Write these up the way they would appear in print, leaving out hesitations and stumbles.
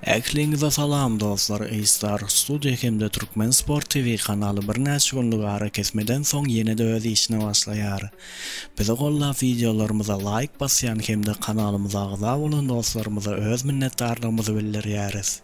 Äkliňize salam dostlar, Eýstar Studio hemde Türkmen Sport TV kanaly bir näçe günlük ara kesmeden soň ýene-de öz işine başlaýar. Bizi gollap videolarymyza like basýan hemde kanalymyza agza bolan dostlarymyza öz minnetdarlygymyzy bildirýäris.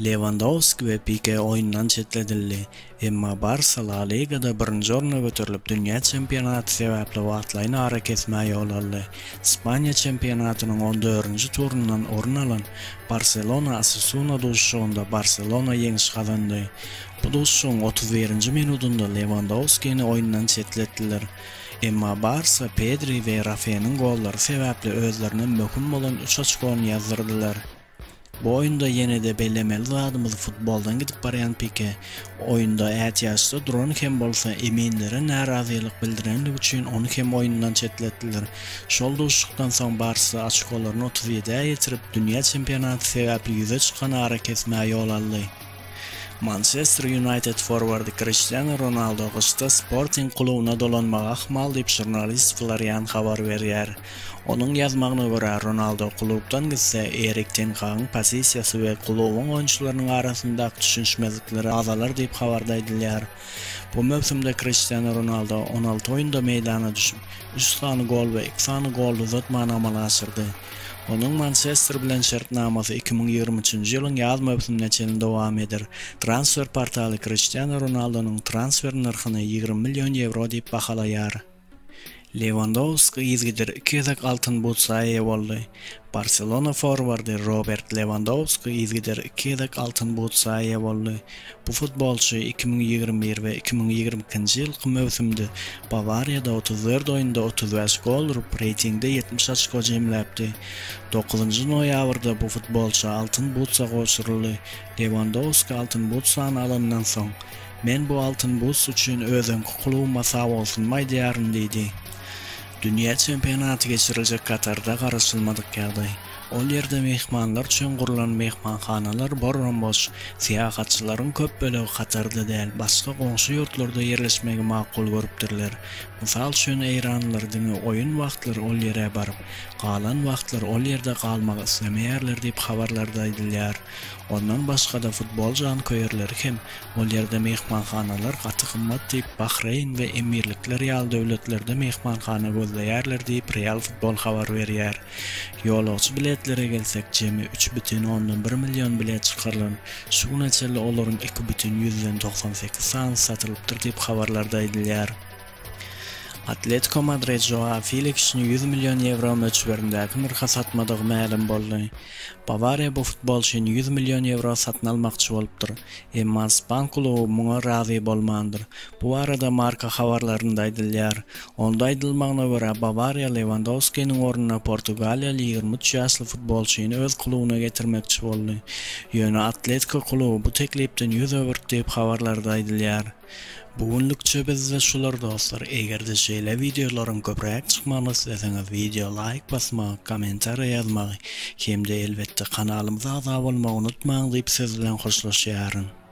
Lewandowski ve Pique oyundan çetledildi. Emma Barça La Ligada birinci oruna götürülüp Dünya Çempionatı sebäpli wagtlaryny ara kesmäge ýol aldy. Ispaniýa çempionatynyň 14-nji turundan orun alan Barcelona Osasuna duşuşygynda Barcelona ýeňiş kazandy. Bu duşuşyň 31-nji minutunda Lewandowski'ni oyundan çetletdiler. Emma Barça Pedri we Rafinha'nyň gollary sebäpli özlerine möhüm bolan 3 açkolyny ýazdyrdylar. Bu oyunda ýene-de bellemeli zadymyz futboldan gidip barýan Pique oyunda ätýaşda duran hem bolsa eminlere narazylyk bildirenlik üçin onu hem oyundan çetletdiler. Şol duşukdan soň Barça açkolaryny 37-e ýetirip Dünya Çempionaty sebäpli ýüze çykan ara kesmäge ýol aldy. Manchester United forwardy Cristiano Ronaldo gyşta Sporting klubyna dolanmaga ahmal diýip jurnalist Florian habar berýär. Onun ýazmagyna görä Ronaldo klubdan gitse Erik ten Hag'ın pozisiýasy we klubyň oýunçylarynyň arasyndaky düşünşmezlikleri azalar diýip habardaýdylar. Bu mövsümde Cristiano Ronaldo 16 oýunda meýdana düşüp 3 sany gol we 2 sany gol uzatmany amala aşyrdy. Onun Manchester bilen şertnamasy 2023-nji ýylyň ýaz mövsümine çenli dowam eder. Transfer portaly Cristiano Ronaldo'nun transfer narhyny 20 milyon euro diýip bahalaýar. Lewandowski izgidir 2 ýezek altyn but saýy boldy. Barcelona forwardy Robert Lewandowski izgidir 2 ýezek altyn but saýy boldy. Bu futbolçy 2021 we 2022-nji ýylky mövsümde Bavariýada 34 oýunda 35 gol urup reytingde 70 açko jemläpdi. 9-njy noýabrda bu futbolçy altyn butsa goşuruldy. Lewandowski altyn but sany alandan soň "Men bu altyn but üçin özüm klubyma sag bolsunmy" diýäryn diýdi. Dünya Çempionaty geçiriljek Katarda garaşylmadyk ýagdaý. Ol ýerde mehmanlar üçin gurulan mehmanhanalar boş, siýahatçylaryň köp bölegi Katarda däl, başga goňşy ýurtlarda ýerleşmegi makul görüpdirler. Mysal üçin Eýranlylar diňe oýun wagtlary ol ýere baryp, galan wagtlary ol ýerde galmagy islemeýärler diýip habarlardaýdylar. Ondan başga da futbol jankoýerleri hem ol ýerde mehmanhanalar gaty kymmat diýip Bahreyn we Emirlikler ýaly döwletlerde mehmanhana gözleýärler diýip Real Futbol habar berýär. Ýolagçy biletlere gelsek jemi 3,1 milyon bilet çykarylan. Şu güneçeli olaryň 2,198 sany satylypdyr diýip habarlardaýdylar. Atletico Madrid Joao Felix'ni 100 milyon euro möçberindäki myrha satmadygy ma'lum boldy. Bavariya bu futbolçyny 100 milyon euro satyn almakçy bolupdyr. Emma Ispan kluby muňa razy bolmandyr. Bu arada marka habarlarynda aýdylýar. Onda aýdylmagyna görä Bavariya Lewandowski'niň ornuna Portugaliýaly 23 ýaşly futbolçyny öz klubyna getirmekçi boldy. Ýöne Atletico kluby bu teklipden ýüz öwürk diýip habarlarda aýdylýar. Bugünlükçe bizde şular dostlar. Eğer de şeýle videolaryň köpräk çykmagyny isleseňiz video like basmagy, kommentariýa ýazmagy, hemde elbetde kanalymyza agza bolmagy unutmaýyn diýip siz bilen hoşlaşýaryn.